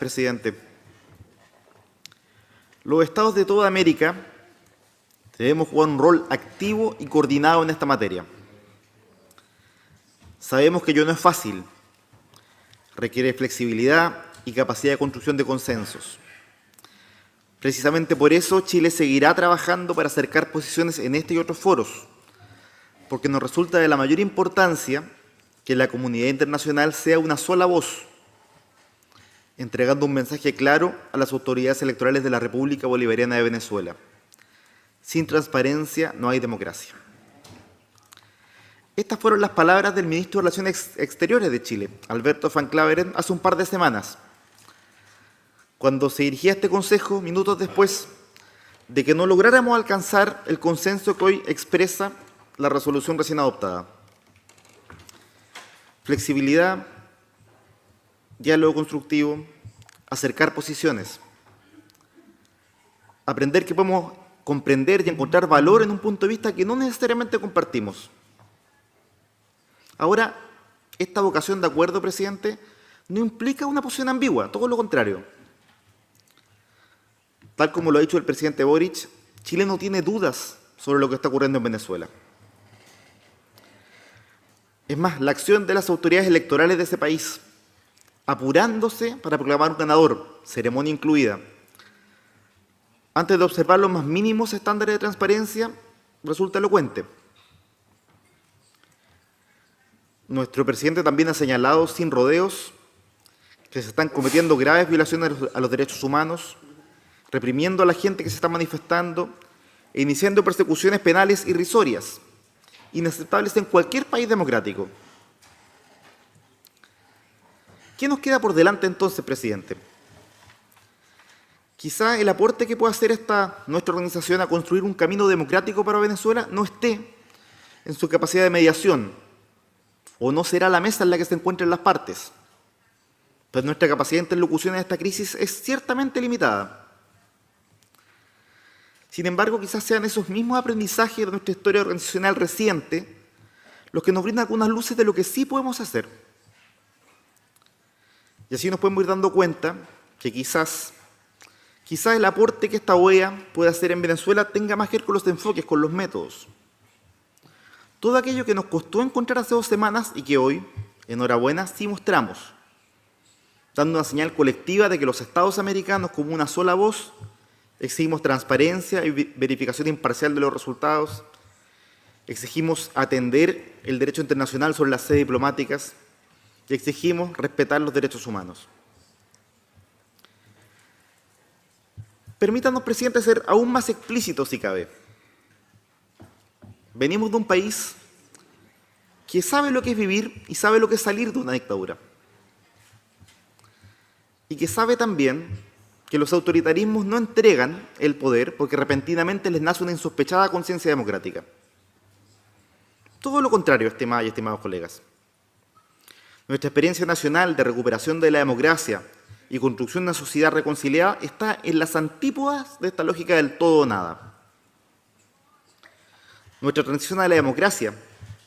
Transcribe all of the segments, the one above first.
presidente. Los estados de toda América debemos jugar un rol activo y coordinado en esta materia. Sabemos que ello no es fácil, requiere flexibilidad y capacidad de construcción de consensos. Precisamente por eso Chile seguirá trabajando para acercar posiciones en este y otros foros, porque nos resulta de la mayor importancia que la comunidad internacional sea una sola voz, entregando un mensaje claro a las autoridades electorales de la República Bolivariana de Venezuela. Sin transparencia no hay democracia. Estas fueron las palabras del ministro de Relaciones Exteriores de Chile, Alberto Van Klaveren, hace un par de semanas, cuando se dirigía a este Consejo minutos después de que no lográramos alcanzar el consenso que hoy expresa la resolución recién adoptada. Flexibilidad, diálogo constructivo, acercar posiciones, aprender que podemos comprender y encontrar valor en un punto de vista que no necesariamente compartimos. Ahora, esta vocación de acuerdo, presidente, no implica una posición ambigua, todo lo contrario. Tal como lo ha dicho el presidente Boric, Chile no tiene dudas sobre lo que está ocurriendo en Venezuela. Es más, la acción de las autoridades electorales de ese país, apurándose para proclamar un ganador, ceremonia incluida, antes de observar los más mínimos estándares de transparencia, resulta elocuente. Nuestro presidente también ha señalado sin rodeos que se están cometiendo graves violaciones a los derechos humanos, reprimiendo a la gente que se está manifestando e iniciando persecuciones penales irrisorias, inaceptables en cualquier país democrático. ¿Qué nos queda por delante entonces, presidente? Quizá el aporte que pueda hacer nuestra organización a construir un camino democrático para Venezuela no esté en su capacidad de mediación, o no será la mesa en la que se encuentren las partes. Pues nuestra capacidad de interlocución en esta crisis es ciertamente limitada. Sin embargo, quizás sean esos mismos aprendizajes de nuestra historia organizacional reciente los que nos brindan algunas luces de lo que sí podemos hacer. Y así nos podemos ir dando cuenta que quizás el aporte que esta OEA puede hacer en Venezuela tenga más que ver con los enfoques, con los métodos. Todo aquello que nos costó encontrar hace 2 semanas y que hoy, enhorabuena, sí mostramos, dando una señal colectiva de que los Estados americanos, como una sola voz, exigimos transparencia y verificación imparcial de los resultados, exigimos atender el derecho internacional sobre las sedes diplomáticas y exigimos respetar los derechos humanos. Permítanos, presidente, ser aún más explícitos si cabe. Venimos de un país que sabe lo que es vivir y sabe lo que es salir de una dictadura. Y que sabe también que los autoritarismos no entregan el poder porque repentinamente les nace una insospechada conciencia democrática. Todo lo contrario, estimadas y estimados colegas. Nuestra experiencia nacional de recuperación de la democracia y construcción de una sociedad reconciliada está en las antípodas de esta lógica del todo o nada. Nuestra transición a la democracia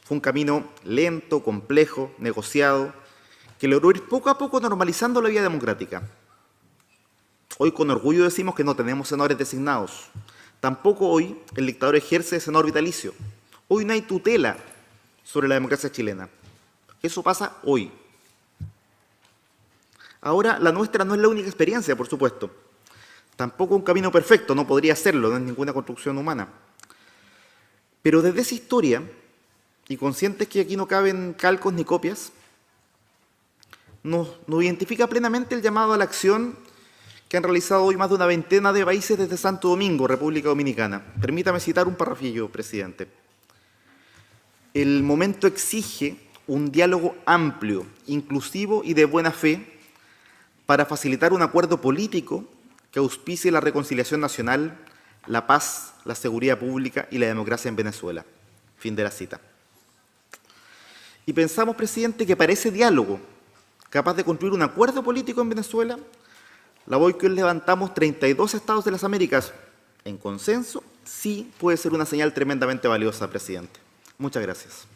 fue un camino lento, complejo, negociado, que logró ir poco a poco normalizando la vida democrática. Hoy con orgullo decimos que no tenemos senadores designados. Tampoco hoy el dictador ejerce senador vitalicio. Hoy no hay tutela sobre la democracia chilena. Eso pasa hoy. Ahora, la nuestra no es la única experiencia, por supuesto. Tampoco un camino perfecto, no podría serlo, no es ninguna construcción humana. Pero desde esa historia, y conscientes que aquí no caben calcos ni copias, nos identifica plenamente el llamado a la acción que han realizado hoy más de una veintena de países desde Santo Domingo, República Dominicana. Permítame citar un párrafillo, presidente. El momento exige un diálogo amplio, inclusivo y de buena fe para facilitar un acuerdo político que auspicie la reconciliación nacional, la paz, la seguridad pública y la democracia en Venezuela. Fin de la cita. Y pensamos, presidente, que para ese diálogo, capaz de construir un acuerdo político en Venezuela, la voz que hoy levantamos 32 estados de las Américas en consenso, sí puede ser una señal tremendamente valiosa, presidente. Muchas gracias.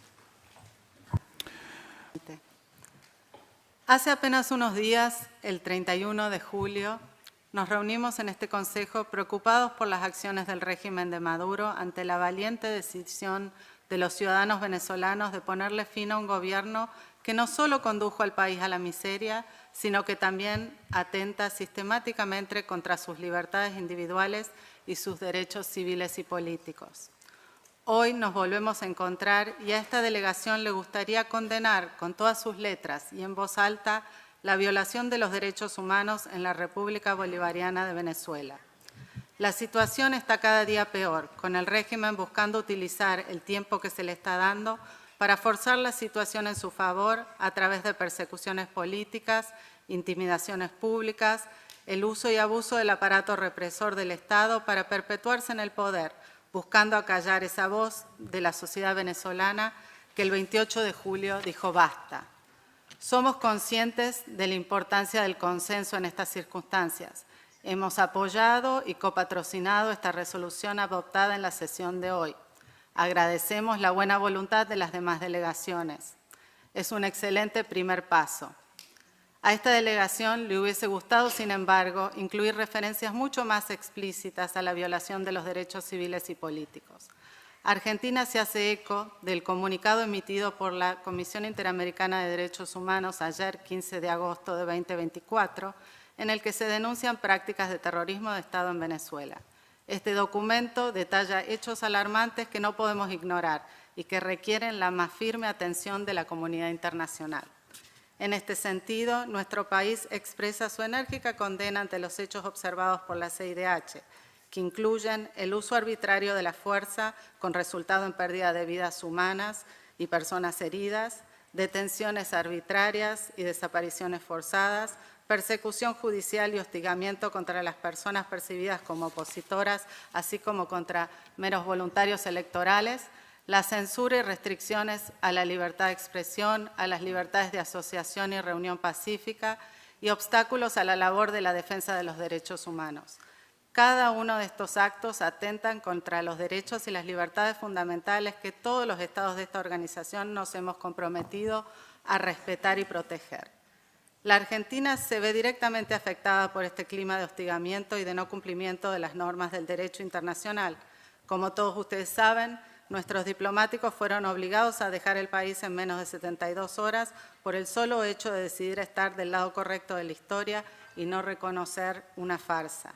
Hace apenas unos días, el 31 de julio, nos reunimos en este Consejo preocupados por las acciones del régimen de Maduro ante la valiente decisión de los ciudadanos venezolanos de ponerle fin a un gobierno que no solo condujo al país a la miseria, sino que también atenta sistemáticamente contra sus libertades individuales y sus derechos civiles y políticos. Hoy nos volvemos a encontrar y a esta delegación le gustaría condenar con todas sus letras y en voz alta la violación de los derechos humanos en la República Bolivariana de Venezuela. La situación está cada día peor, con el régimen buscando utilizar el tiempo que se le está dando para forzar la situación en su favor a través de persecuciones políticas, intimidaciones públicas, el uso y abuso del aparato represor del Estado para perpetuarse en el poder, buscando acallar esa voz de la sociedad venezolana que el 28 de julio dijo basta. Somos conscientes de la importancia del consenso en estas circunstancias. Hemos apoyado y copatrocinado esta resolución adoptada en la sesión de hoy. Agradecemos la buena voluntad de las demás delegaciones. Es un excelente primer paso. A esta delegación le hubiese gustado, sin embargo, incluir referencias mucho más explícitas a la violación de los derechos civiles y políticos. Argentina se hace eco del comunicado emitido por la Comisión Interamericana de Derechos Humanos ayer, 15 de agosto de 2024, en el que se denuncian prácticas de terrorismo de Estado en Venezuela. Este documento detalla hechos alarmantes que no podemos ignorar y que requieren la más firme atención de la comunidad internacional. En este sentido, nuestro país expresa su enérgica condena ante los hechos observados por la CIDH, que incluyen el uso arbitrario de la fuerza con resultado en pérdida de vidas humanas y personas heridas, detenciones arbitrarias y desapariciones forzadas, persecución judicial y hostigamiento contra las personas percibidas como opositoras, así como contra meros voluntarios electorales, la censura y restricciones a la libertad de expresión, a las libertades de asociación y reunión pacífica y obstáculos a la labor de la defensa de los derechos humanos. Cada uno de estos actos atentan contra los derechos y las libertades fundamentales que todos los estados de esta organización nos hemos comprometido a respetar y proteger. La Argentina se ve directamente afectada por este clima de hostigamiento y de no cumplimiento de las normas del derecho internacional. Como todos ustedes saben, nuestros diplomáticos fueron obligados a dejar el país en menos de 72 horas por el solo hecho de decidir estar del lado correcto de la historia y no reconocer una farsa.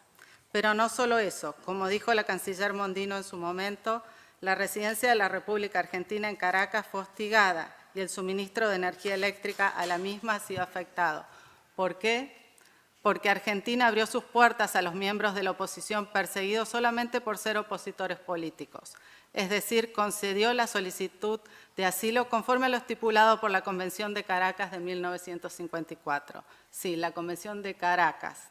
Pero no solo eso, como dijo la canciller Mondino en su momento, la residencia de la República Argentina en Caracas fue hostigada y el suministro de energía eléctrica a la misma ha sido afectado. ¿Por qué? Porque Argentina abrió sus puertas a los miembros de la oposición perseguidos solamente por ser opositores políticos. Es decir, concedió la solicitud de asilo conforme a lo estipulado por la Convención de Caracas de 1954. Sí, la Convención de Caracas.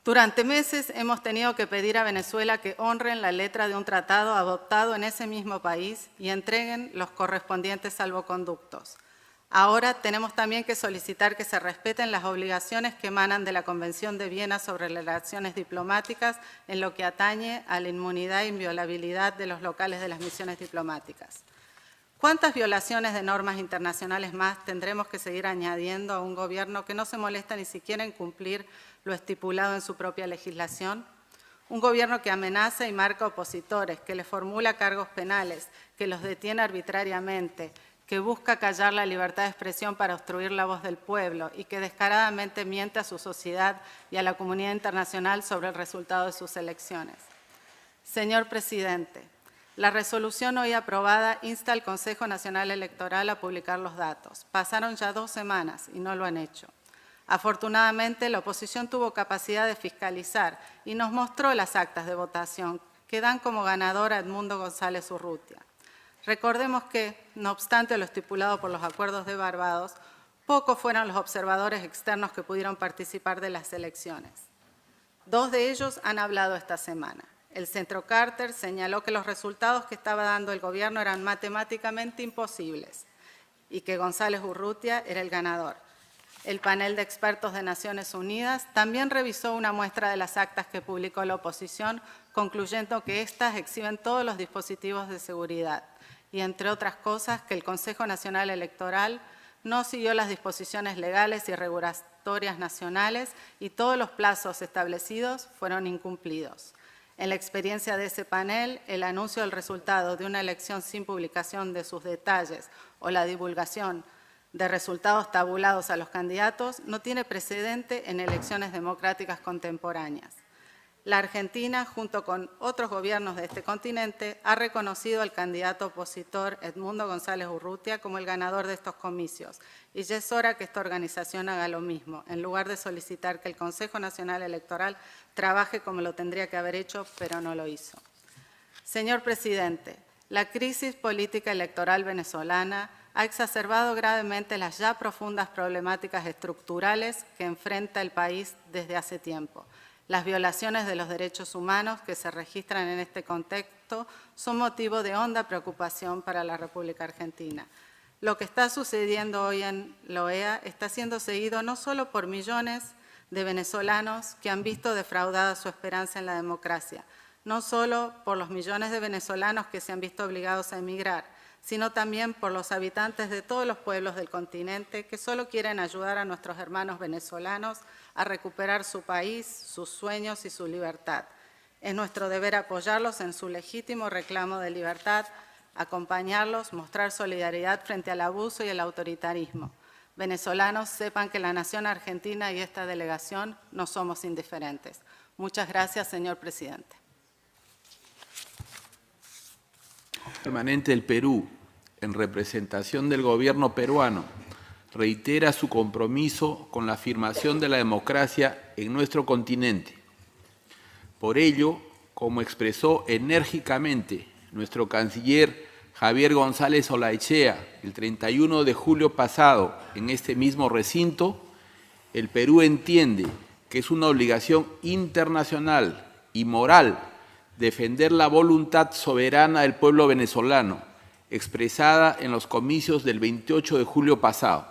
Durante meses hemos tenido que pedir a Venezuela que honren la letra de un tratado adoptado en ese mismo país y entreguen los correspondientes salvoconductos. Ahora tenemos también que solicitar que se respeten las obligaciones que emanan de la Convención de Viena sobre relaciones diplomáticas en lo que atañe a la inmunidad e inviolabilidad de los locales de las misiones diplomáticas. ¿Cuántas violaciones de normas internacionales más tendremos que seguir añadiendo a un gobierno que no se molesta ni siquiera en cumplir lo estipulado en su propia legislación? Un gobierno que amenaza y marca opositores, que les formula cargos penales, que los detiene arbitrariamente, que busca callar la libertad de expresión para obstruir la voz del pueblo y que descaradamente miente a su sociedad y a la comunidad internacional sobre el resultado de sus elecciones. Señor Presidente, la resolución hoy aprobada insta al Consejo Nacional Electoral a publicar los datos. Pasaron ya 2 semanas y no lo han hecho. Afortunadamente, la oposición tuvo capacidad de fiscalizar y nos mostró las actas de votación que dan como ganador a Edmundo González Urrutia. Recordemos que, no obstante lo estipulado por los acuerdos de Barbados, pocos fueron los observadores externos que pudieron participar de las elecciones. 2 de ellos han hablado esta semana. El Centro Carter señaló que los resultados que estaba dando el gobierno eran matemáticamente imposibles y que González Urrutia era el ganador. El panel de expertos de Naciones Unidas también revisó una muestra de las actas que publicó la oposición, concluyendo que éstas exhiben todos los dispositivos de seguridad y, entre otras cosas, que el Consejo Nacional Electoral no siguió las disposiciones legales y regulatorias nacionales y todos los plazos establecidos fueron incumplidos. En la experiencia de ese panel, el anuncio del resultado de una elección sin publicación de sus detalles o la divulgación de resultados tabulados a los candidatos no tiene precedente en elecciones democráticas contemporáneas. La Argentina, junto con otros gobiernos de este continente, ha reconocido al candidato opositor Edmundo González Urrutia como el ganador de estos comicios, y ya es hora que esta organización haga lo mismo, en lugar de solicitar que el Consejo Nacional Electoral trabaje como lo tendría que haber hecho, pero no lo hizo. Señor presidente, la crisis política electoral venezolana ha exacerbado gravemente las ya profundas problemáticas estructurales que enfrenta el país desde hace tiempo. Las violaciones de los derechos humanos que se registran en este contexto son motivo de honda preocupación para la República Argentina. Lo que está sucediendo hoy en la OEA está siendo seguido no solo por millones de venezolanos que han visto defraudada su esperanza en la democracia, no solo por los millones de venezolanos que se han visto obligados a emigrar, sino también por los habitantes de todos los pueblos del continente que solo quieren ayudar a nuestros hermanos venezolanos a recuperar su país, sus sueños y su libertad. Es nuestro deber apoyarlos en su legítimo reclamo de libertad, acompañarlos, mostrar solidaridad frente al abuso y el autoritarismo. Venezolanos, sepan que la nación argentina y esta delegación no somos indiferentes. Muchas gracias, señor presidente. Permanente del Perú, en representación del gobierno peruano, reitera su compromiso con la afirmación de la democracia en nuestro continente. Por ello, como expresó enérgicamente nuestro canciller Javier González Olaechea el 31 de julio pasado en este mismo recinto, el Perú entiende que es una obligación internacional y moral defender la voluntad soberana del pueblo venezolano, expresada en los comicios del 28 de julio pasado.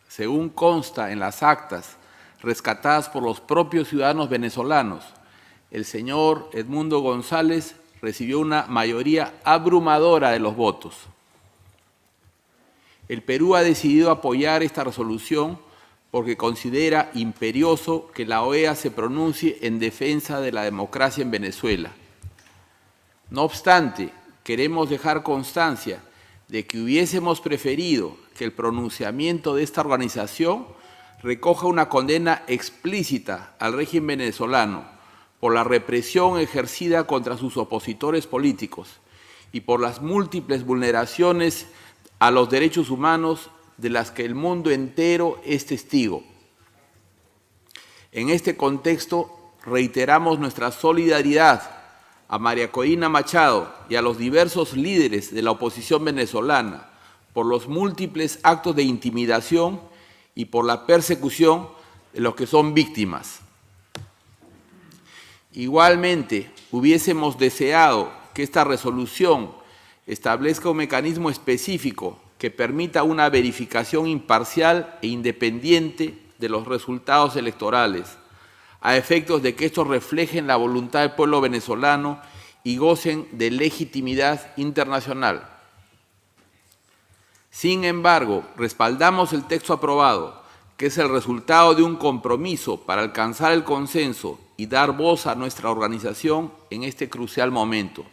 Según consta en las actas rescatadas por los propios ciudadanos venezolanos, el señor Edmundo González recibió una mayoría abrumadora de los votos. El Perú ha decidido apoyar esta resolución porque considera imperioso que la OEA se pronuncie en defensa de la democracia en Venezuela. No obstante, queremos dejar constancia de que hubiésemos preferido que el pronunciamiento de esta organización recoja una condena explícita al régimen venezolano por la represión ejercida contra sus opositores políticos y por las múltiples vulneraciones a los derechos humanos de las que el mundo entero es testigo. En este contexto, reiteramos nuestra solidaridad a María Corina Machado y a los diversos líderes de la oposición venezolana por los múltiples actos de intimidación y por la persecución de los que son víctimas. Igualmente, hubiésemos deseado que esta resolución establezca un mecanismo específico que permita una verificación imparcial e independiente de los resultados electorales, a efectos de que estos reflejen la voluntad del pueblo venezolano y gocen de legitimidad internacional. Sin embargo, respaldamos el texto aprobado, que es el resultado de un compromiso para alcanzar el consenso y dar voz a nuestra organización en este crucial momento.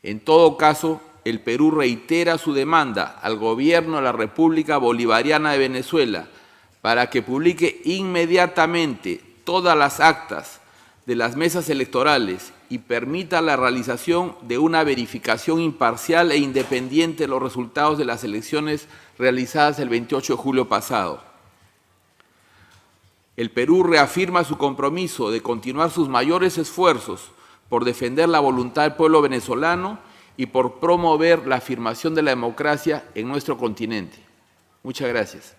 En todo caso, el Perú reitera su demanda al gobierno de la República Bolivariana de Venezuela para que publique inmediatamente todas las actas de las mesas electorales y permita la realización de una verificación imparcial e independiente de los resultados de las elecciones realizadas el 28 de julio pasado. El Perú reafirma su compromiso de continuar sus mayores esfuerzos por defender la voluntad del pueblo venezolano y por promover la afirmación de la democracia en nuestro continente. Muchas gracias.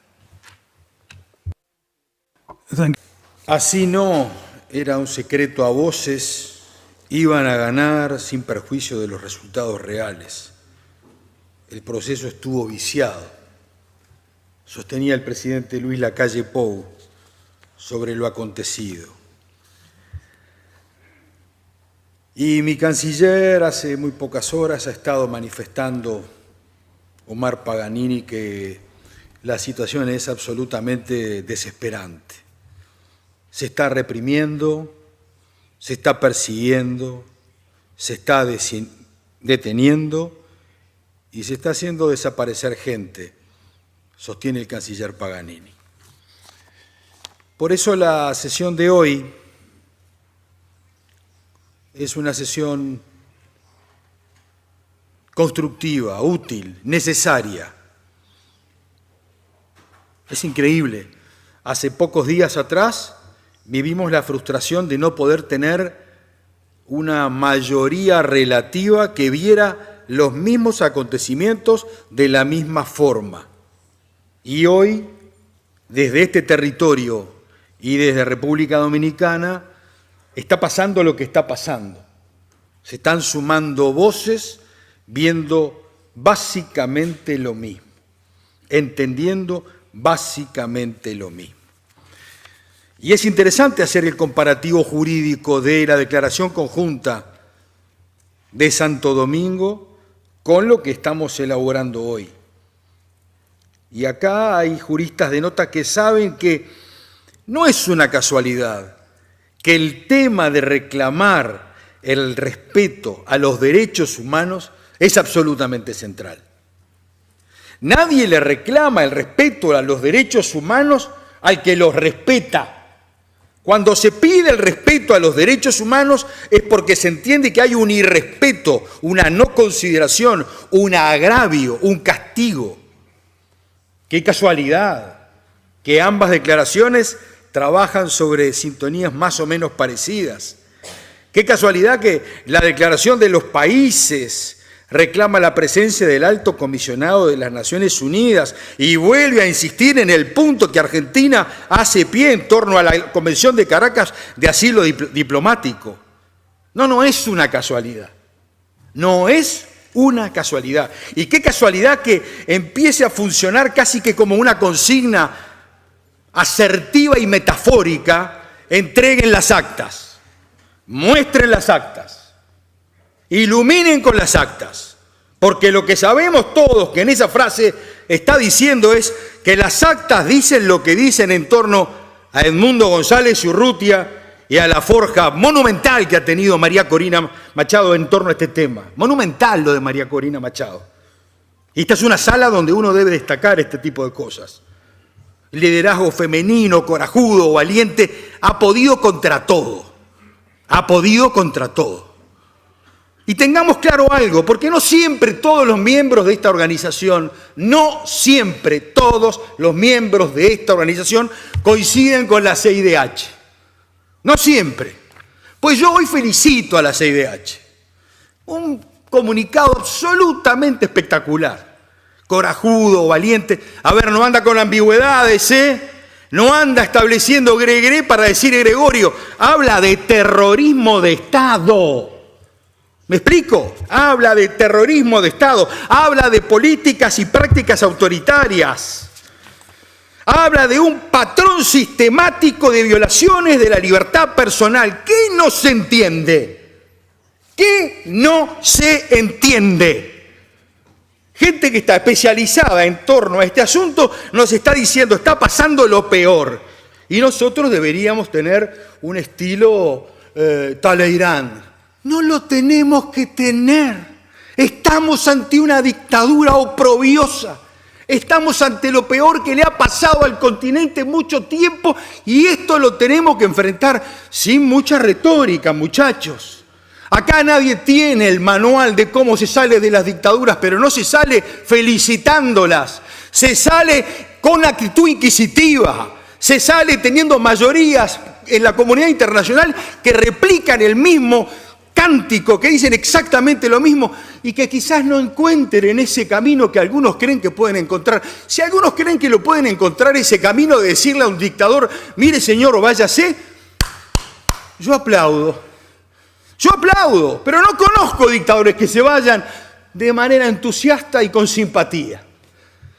Así no era un secreto a voces, iban a ganar sin perjuicio de los resultados reales. El proceso estuvo viciado, sostenía el presidente Luis Lacalle Pou sobre lo acontecido. Y mi canciller hace muy pocas horas ha estado manifestando Omar Paganini, que la situación es absolutamente desesperante. Se está reprimiendo, se está persiguiendo, se está deteniendo y se está haciendo desaparecer gente, sostiene el canciller Paganini. Por eso la sesión de hoy es una sesión constructiva, útil, necesaria. Es increíble. Hace pocos días atrás vivimos la frustración de no poder tener una mayoría relativa que viera los mismos acontecimientos de la misma forma. Y hoy, desde este territorio y desde República Dominicana, está pasando lo que está pasando. Se están sumando voces viendo básicamente lo mismo, entendiendo básicamente lo mismo. Y es interesante hacer el comparativo jurídico de la declaración conjunta de Santo Domingo con lo que estamos elaborando hoy. Y acá hay juristas de nota que saben que no es una casualidad que el tema de reclamar el respeto a los derechos humanos es absolutamente central. Nadie le reclama el respeto a los derechos humanos al que los respeta. Cuando se pide el respeto a los derechos humanos es porque se entiende que hay un irrespeto, una no consideración, un agravio, un castigo. Qué casualidad que ambas declaraciones trabajan sobre sintonías más o menos parecidas. Qué casualidad que la Declaración de los Países reclama la presencia del Alto Comisionado de las Naciones Unidas y vuelve a insistir en el punto que Argentina hace pie en torno a la Convención de Caracas de asilo diplomático. No es una casualidad. No es una casualidad. Y qué casualidad que empiece a funcionar casi que como una consigna asertiva y metafórica: entreguen las actas, muestren las actas, iluminen con las actas, porque lo que sabemos todos que en esa frase está diciendo es que las actas dicen lo que dicen en torno a Edmundo González Urrutia y a la forja monumental que ha tenido María Corina Machado en torno a este tema. Monumental lo de María Corina Machado. Y esta es una sala donde uno debe destacar este tipo de cosas. El liderazgo femenino, corajudo, valiente, ha podido contra todo. Ha podido contra todo. Y tengamos claro algo, porque no siempre todos los miembros de esta organización, coinciden con la CIDH. No siempre. Pues yo hoy felicito a la CIDH. Un comunicado absolutamente espectacular. Corajudo, valiente. A ver, no anda con ambigüedades, ¿eh? No anda estableciendo gregre para decir Gregorio. Habla de terrorismo de Estado. ¿Me explico? Habla de terrorismo de Estado. Habla de políticas y prácticas autoritarias. Habla de un patrón sistemático de violaciones de la libertad personal. ¿Qué no se entiende? ¿Qué no se entiende? Gente que está especializada en torno a este asunto nos está diciendo, está pasando lo peor. Y nosotros deberíamos tener un estilo Talleyrand. No lo tenemos que tener. Estamos ante una dictadura oprobiosa. Estamos ante lo peor que le ha pasado al continente mucho tiempo y esto lo tenemos que enfrentar sin mucha retórica, muchachos. Acá nadie tiene el manual de cómo se sale de las dictaduras, pero no se sale felicitándolas. Se sale con actitud inquisitiva. Se sale teniendo mayorías en la comunidad internacional que replican el mismo cántico, que dicen exactamente lo mismo y que quizás no encuentren ese camino que algunos creen que pueden encontrar. Si algunos creen que lo pueden encontrar, ese camino de decirle a un dictador, mire señor, váyase, yo aplaudo, pero no conozco dictadores que se vayan de manera entusiasta y con simpatía.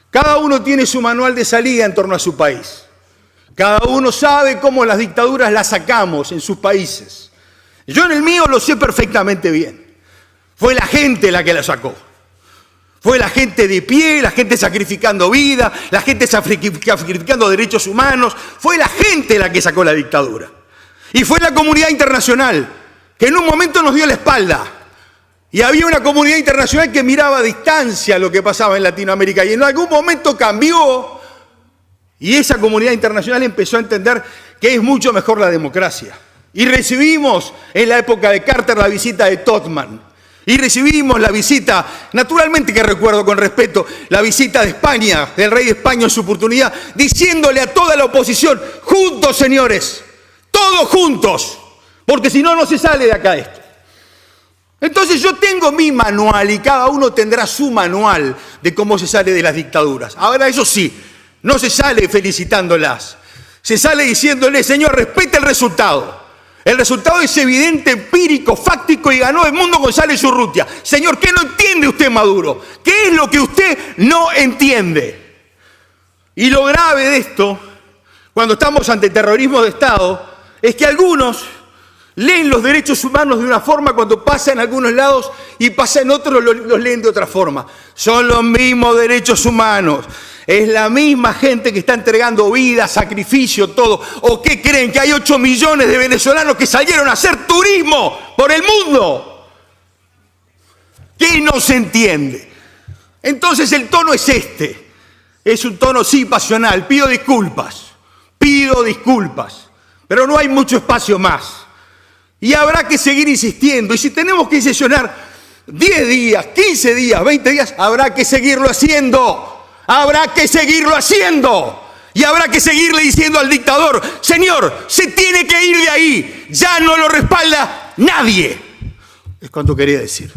Cada uno tiene su manual de salida en torno a su país. Cada uno sabe cómo las dictaduras las sacamos en sus países. Yo en el mío lo sé perfectamente bien. Fue la gente la que la sacó. Fue la gente de pie, la gente sacrificando vida, la gente sacrificando derechos humanos. Fue la gente la que sacó la dictadura. Y fue la comunidad internacional, que en un momento nos dio la espalda. Y había una comunidad internacional que miraba a distancia lo que pasaba en Latinoamérica. Y en algún momento cambió. Y esa comunidad internacional empezó a entender que es mucho mejor la democracia. Y recibimos en la época de Carter la visita de Todman. Y recibimos la visita, naturalmente que recuerdo con respeto, la visita de España, del rey de España en su oportunidad, diciéndole a toda la oposición, juntos señores, todos juntos, porque si no, no se sale de acá esto. Entonces yo tengo mi manual y cada uno tendrá su manual de cómo se sale de las dictaduras. Ahora eso sí, no se sale felicitándolas, se sale diciéndole, señor, respete el resultado. El resultado es evidente, empírico, fáctico y ganó Edmundo González Urrutia. Señor, ¿qué no entiende usted, Maduro? ¿Qué es lo que usted no entiende? Y lo grave de esto, cuando estamos ante terrorismo de Estado, es que algunos leen los derechos humanos de una forma cuando pasa en algunos lados y pasa en otros los leen de otra forma. Son los mismos derechos humanos. Es la misma gente que está entregando vida, sacrificio, todo. ¿O qué creen? ¿Que hay 8 millones de venezolanos que salieron a hacer turismo por el mundo? ¿Qué no se entiende? Entonces el tono es este. Es un tono, sí, pasional. Pido disculpas. Pero no hay mucho espacio más. Y habrá que seguir insistiendo. Y si tenemos que sesionar 10 días, 15 días, 20 días, habrá que seguirlo haciendo. Habrá que seguirlo haciendo. Y habrá que seguirle diciendo al dictador, señor, se tiene que ir de ahí. Ya no lo respalda nadie. Es cuanto quería decir.